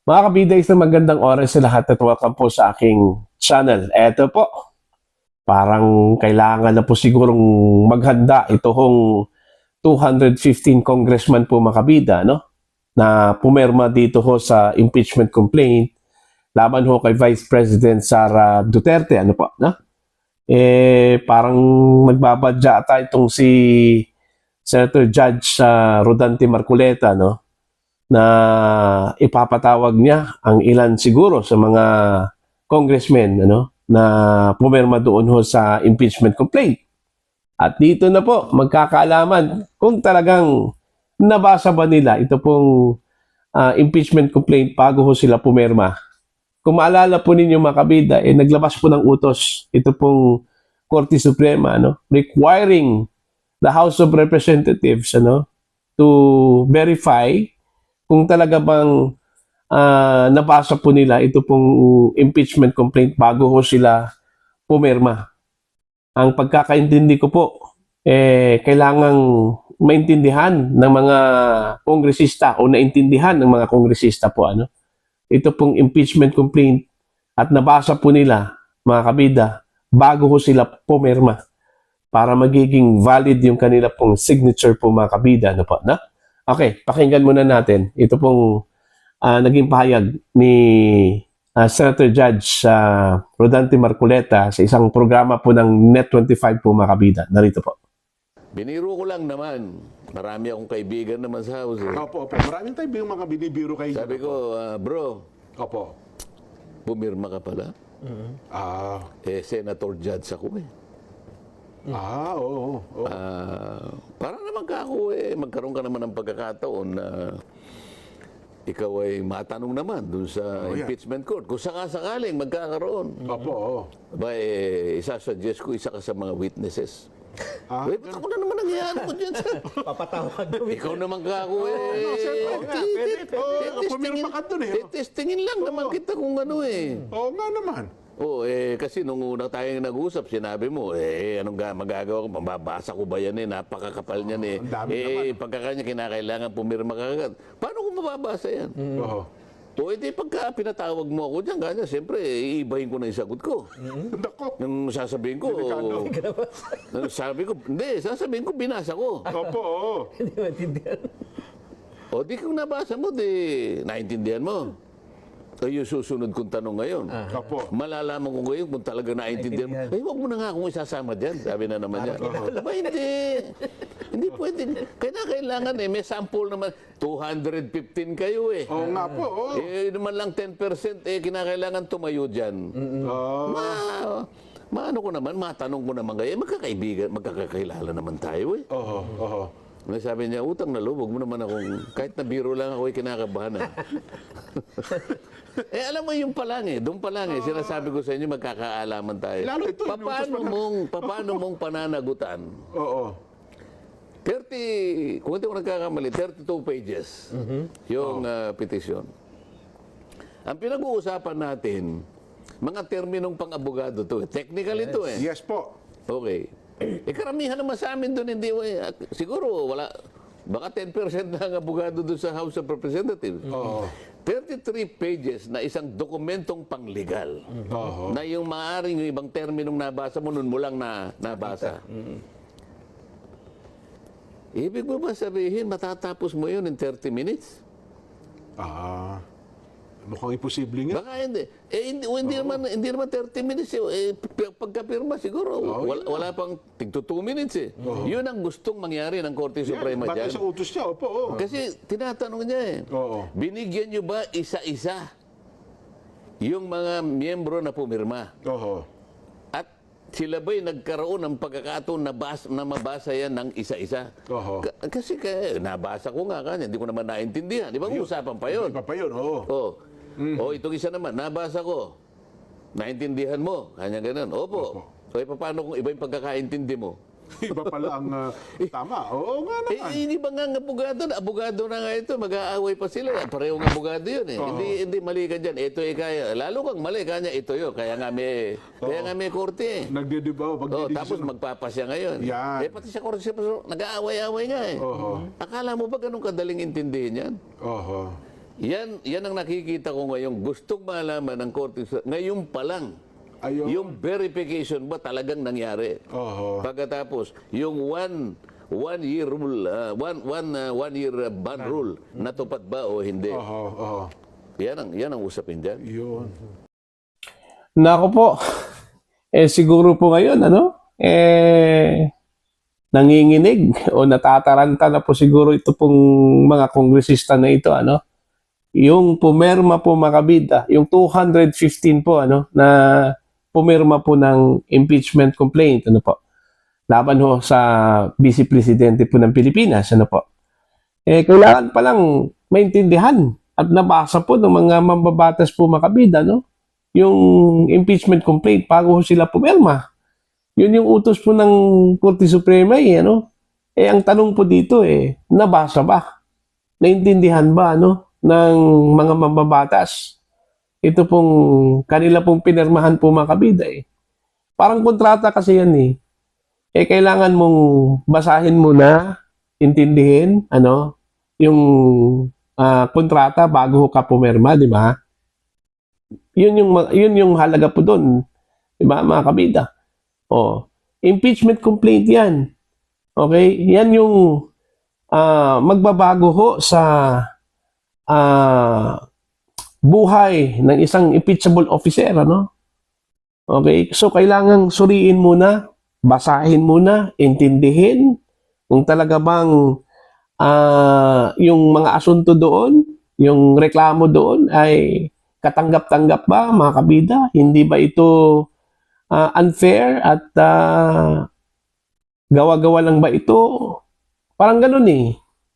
Mga kabida, isang magandang oras sa lahat at welcome po sa aking channel. Eto po, parang kailangan na po sigurong maghanda ito hong 215 congressman po mga kabida, no? Na pumirma dito ho sa impeachment complaint laban ho kay Vice President Sara Duterte, ano po, no? Parang nagbabadya ata itong si Senator Judge Rodante Marcoleta, no? Na ipapatawag niya ang ilan siguro sa mga congressmen na pumirma doon ho sa impeachment complaint. At dito na po magkakaalaman kung talagang nabasa ba nila ito pong impeachment complaint bago ho sila pumirma. Kung maalala po ninyo mga kabida, naglabas po ng utos ito pong Korte Suprema requiring the House of Representatives to verify kung talaga bang nabasa po nila ito pong impeachment complaint bago ho sila pumirma. Ang pagkakaintindi ko po, kailangang maintindihan ng mga kongresista o naintindihan ng mga kongresista po ito pong impeachment complaint at nabasa po nila mga kabida bago ho sila pumirma para magiging valid yung kanila pong signature po mga kabida po, na? Okay, pakinggan muna natin. Ito pong naging pahayag ni Senator Judge Rodante Marcoleta sa isang programa po ng Net25 po mga kabida. Narito po. Biniro ko lang naman. Marami akong kaibigan naman sa house. Opo. Maraming tayo yung mga binibiro kayo. Sabi ko, bro, Opo. pumirma ka pala. Senator Judge ako Oo. para naman ka ako magkaroon ka naman ng pagkakataon na ikaw ay matanong naman dun sa impeachment court. Kung sakasakaling magkakaroon. Opo. Aba, isasuggest ko isa ka sa mga witnesses. Ba't ako na naman nangyayari ko dyan sa... Papatawag Ikaw naman ka ako Pumirma ka dun testingin lang naman kita kung ano Oo nga naman. kasi nung una tayong nag-usap, sinabi mo, anong magagawa ko? Mababasa ko ba yan Napakakapal niyan Ang dami naman. Pagkakanya, kinakailangan pumirma ka agad. Paano ko mababasa yan? Oo. Pagka pinatawag mo ako dyan, ganyan, siyempre, iibahin ko na yung sagot ko. Nako. Nung sasabihin ko, sasabihin ko, binasa ko. Opo. Hindi maintindihan. Di kung nabasa mo, naintindihan mo. Yung susunod kong tanong ngayon. Opo. Malalaman ko ngayon kung talaga naintindihan mo. Huwag mo na nga akong isasama dyan. Sabi na naman niya. Hindi. Hindi pwede. Kailangan may sample naman. 215 kayo Oo nga po. naman lang 10% kinakailangan tumayo dyan. Maano ko naman, matanong ko naman kayo. Magkakaibigan, magkakakilala naman tayo Oo. Sabi niya, utang na loob, huwag mo naman akong, kahit na biro lang ako, kinakabahan alam mo yung pa lang doon pa lang sinasabi ko sa inyo, magkakaalaman tayo. Lalo ito, Paano mong pananagutan? Oo. 30, kung hindi ko nagkakamali, 32 pages yung petisyon. Ang pinag-uusapan natin, mga terminong pang-abogado to. Technical ito Yes po. Okay. Karamihan naman sa amin doon, hindi, siguro wala, baka 10% na ang abogado doon sa House of Representatives. 33 pages na isang dokumentong panglegal. Na yung maaaring yung ibang terminong nabasa mo, nun mo lang nabasa. Ibig mo ba sabihin, matatapos mo yun in 30 minutes? Mukhang imposible nga. Baka hindi. Hindi naman 30 minutes. Pagkapirma siguro, wala pang tigto 2 minutes Yun ang gustong mangyari ng Korte Suprema dyan. Bakit sa utos niya? Opo. Kasi tinatanong niya binigyan niyo ba isa-isa yung mga miyembro na pumirma? Oo. At sila ba'y nagkaroon ng pagkakataon na mabasa yan ng isa-isa? Kasi nabasa ko nga kanya, hindi ko naman naintindihan. Di ba usapan pa yun? Iba pa yun, Itong isa naman, nabasa ko. Naintindihan mo? Kanya ganun. Opo. Paano kung iba yung pagkakaintindi mo? Iba pala ang tama. Oo nga naman. Hindi ba nga abogado na nga ito, mag-aaway pa sila. Parehong abogado yun Hindi mali ka dyan. Ito kaya. Lalo kang mali, kanya ito yun. Kaya nga may korte Nagdidibaw. tapos magpapasya ngayon. Yan. Pati sa korte, nag-aaway-aaway nga Akala mo ba ganun kadaling intindihin yan? Yan ang nakikita ko ngayon. Gustong malaman ng Korte ngayon pa lang. Ayun. Yung verification ba talagang nangyari? Oho. Pagkatapos, yung one year rule, one year ban rule, natupad ba o hindi? Oho. Oho. Yan ang usapin dyan. Yun. Nako po. Siguro po ngayon, nanginginig o natataranta na po siguro ito pong mga kongresista na ito, Yung pumirma po makabida, yung 215 po, na pumirma po ng impeachment complaint, laban ho sa Vice Presidente po ng Pilipinas, kailangan pa lang maintindihan at nabasa po ng mga mambabatas po makabida, yung impeachment complaint bago ho sila pumirma. Yun yung utos po ng Korte Suprema, ang tanong po dito, nabasa ba? Naintindihan ba, ng mga mambabatas? Ito pong kanila pong pinirmahan po makabida, Parang kontrata kasi yan, kailangan mong basahin muna, intindihin, yung kontrata bago ka pumirma, di ba? Yun yung halaga po doon, di ba, mga kabida? Impeachment complaint yan. Okay? Yan yung magbabago ho sa buhay ng isang impeachable officer, Okay? So, kailangang suriin muna, basahin muna, intindihin kung talaga bang yung mga asunto doon, yung reklamo doon ay katanggap-tanggap ba, mga kabida? Hindi ba ito unfair at gawa-gawa lang ba ito? Parang ganun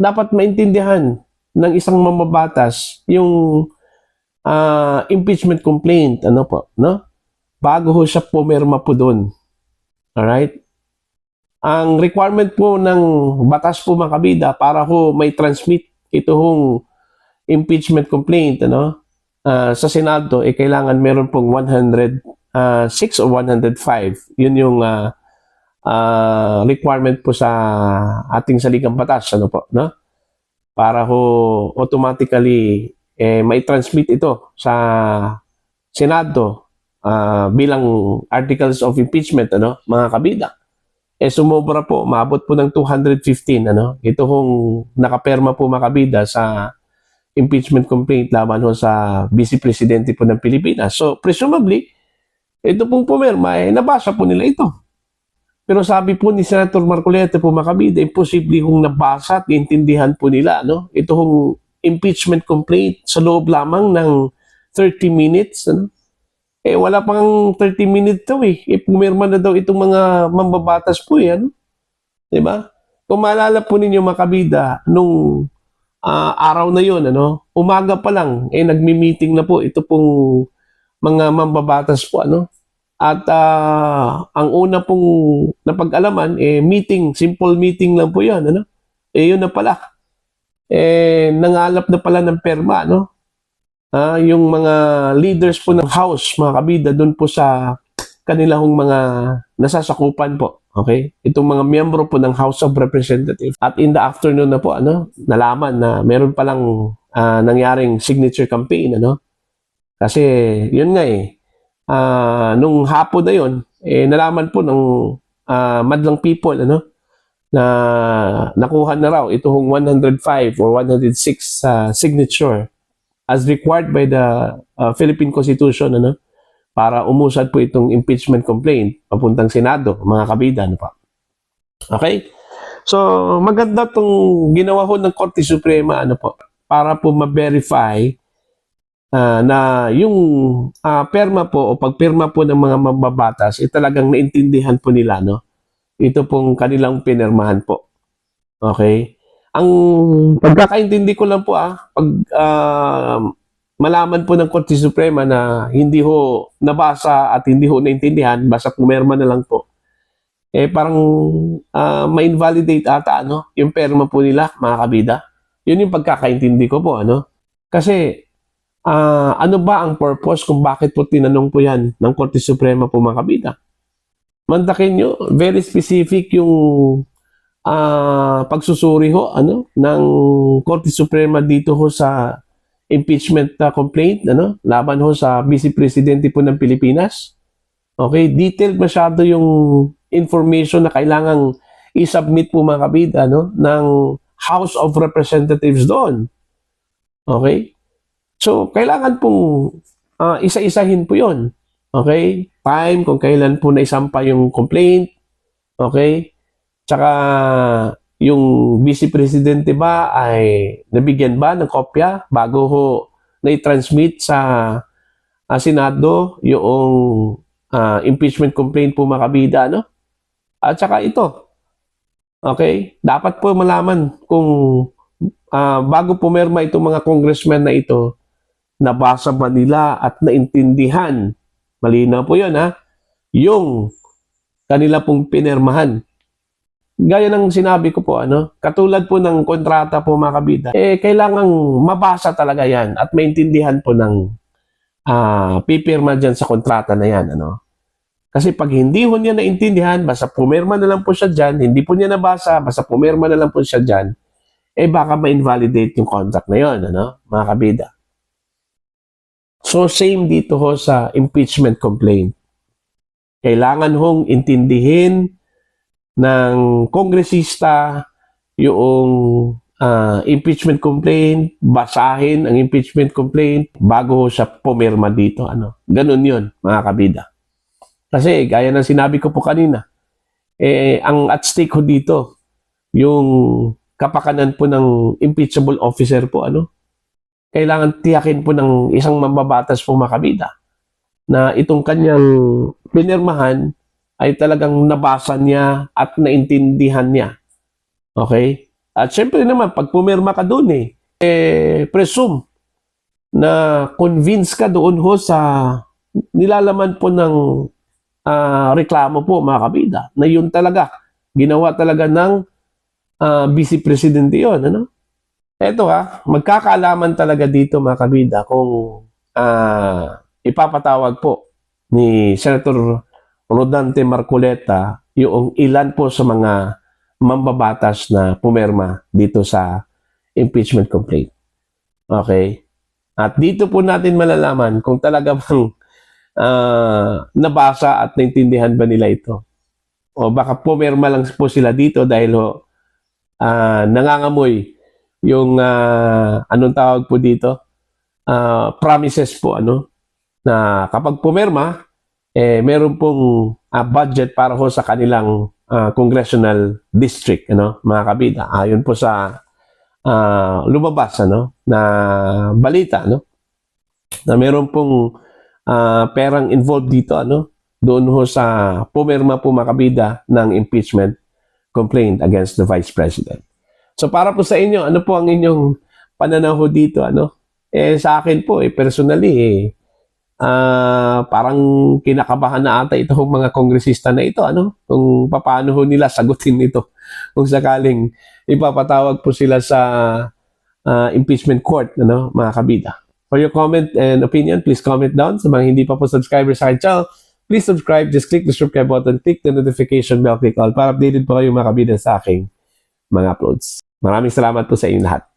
Dapat maintindihan ng isang mamabatas yung impeachment complaint, bago ho siya pumirma po doon. Alright? Ang requirement po ng batas po mga kabida para ho may transmit ito hong impeachment complaint, sa Senado, kailangan meron pong 106 o 105. Yun yung requirement po sa ating saligang batas, para ho automatically may transmit ito sa Senado bilang articles of impeachment, mga kabida. Sumobra po, maabot po ng 215, ito hong nakaperma po mga kabida sa impeachment complaint laban ho sa Vice Presidente po ng Pilipinas. So, presumably, ito pong pumirma, nabasa po nila ito. Pero sabi po ni Senator Marcoleta po makabida, imposible kung nabasa at intindihan po nila, ito hong impeachment complaint sa loob lamang ng 30 minutes, wala pang 30 minutes daw pumirma na daw itong mga mambabatas po diba? Kung maalala po ninyo makabida, nung araw na yun, umaga pa lang, nagmi-meeting na po ito pong mga mambabatas po, At ang una pong napag-alaman, meeting, simple meeting lang po yun, yun na pala. Nangalap na pala ng perma, yung mga leaders po ng House, mga kabida, doon po sa kanilang mga nasasakupan po. Okay? Itong mga miyembro po ng House of Representatives. At in the afternoon na po, nalaman na meron palang nangyaring signature campaign, Kasi, yun nga nung hapon na yun, nalaman po ng madlang people, na nakuha na raw itong 105 or 106 signature as required by the Philippine Constitution, para umusad po itong impeachment complaint papuntang Senado, mga kabida, Okay? So, maganda itong ginawa ho ng Korte Suprema, para po ma-verify na yung perma po o pagpirma po ng mga mambabatas, talagang naintindihan po nila, ito pong kanilang pinirmahan po. Okay? Ang pagkakaintindi ko lang po, pag malaman po ng Korte Suprema na hindi ho nabasa at hindi ho naintindihan, basta pumirma na lang po, parang ma-invalidate ata, yung perma po nila, mga kabida. Yun yung pagkakaintindi ko po, Kasi, ano ba ang purpose kung bakit po tinanong po yan ng Korte Suprema po mga kabida? Mantakin nyo, very specific yung pagsusuri ho ng Korte Suprema dito ho sa impeachment complaint laban ho sa Vice Presidente po ng Pilipinas. Okay, detailed masyado yung information na kailangang i-submit po mga kabida ng House of Representatives doon. Okay? So, kailangan pong isa-isahin po yun. Okay? Time, kung kailan po naisampa yung complaint. Okay? Tsaka, yung Vice Presidente ba ay nabigyan ba ng kopya bago ho na-transmit sa Senado yung impeachment complaint po mga kabida, At saka ito, okay? Dapat po malaman kung bago pumirma itong mga congressmen na ito, nabasa ba nila at naintindihan, malinaw po yun yung kanila pong pinirmahan. Gaya ng sinabi ko po, katulad po ng kontrata po mga kabida, kailangang mabasa talaga yan at maintindihan po ng pipirma dyan sa kontrata na yan, Kasi pag hindi ho niya naintindihan, basta pumirma na lang po siya dyan, hindi po niya nabasa, basta pumirma na lang po siya dyan, baka ma-invalidate yung contract na yon, mga kabida. So, same dito ho sa impeachment complaint. Kailangan hong intindihin ng kongresista yung impeachment complaint, basahin ang impeachment complaint bago siya pumirma dito. Ganun yun, mga kabida. Kasi, gaya ng sinabi ko po kanina, ang at stake ho dito, yung kapakanan po ng impeachable officer po, kailangan tiyakin po ng isang mambabatas po mga kabida na itong kanyang pinirmahan ay talagang nabasa niya at naintindihan niya. Okay? At syempre naman, pag pumirma ka doon presume na convince ka doon ho sa nilalaman po ng reklamo po mga kabida na yun talaga, ginawa talaga ng Vice Presidente yun. Eto magkakaalaman talaga dito mga kabida kung ipapatawag po ni Senator Rodante Marcoleta yung ilan po sa mga mambabatas na pumirma dito sa impeachment complaint. Okay? At dito po natin malalaman kung talaga bang nabasa at naintindihan ba nila ito. O baka pumirma lang po sila dito dahil nangangamoy yung anong tawag po dito? Promises po na kapag pumirma meron pong budget para ho sa kanilang congressional district, mga kabida. Ayon po sa lumabas na balita, na meron pong perang involved dito, doon ho sa pumirma po mga kabida ng impeachment complaint against the Vice President. So para po sa inyo, ano po ang inyong pananaw ho dito, sa akin po, personally, parang kinakabahan na ata itong mga kongresista na ito, kung paano ho nila sagutin ito kung sakaling ipapatawag po sila sa impeachment court, mga kabida. For your comment and opinion, please comment down. Sa mga hindi pa po subscribers sa akin channel, please subscribe. Just click the subscribe button, click the notification bell, click all para updated po kayo mga kabida sa aking mga uploads. Maraming salamat po sa inyong lahat.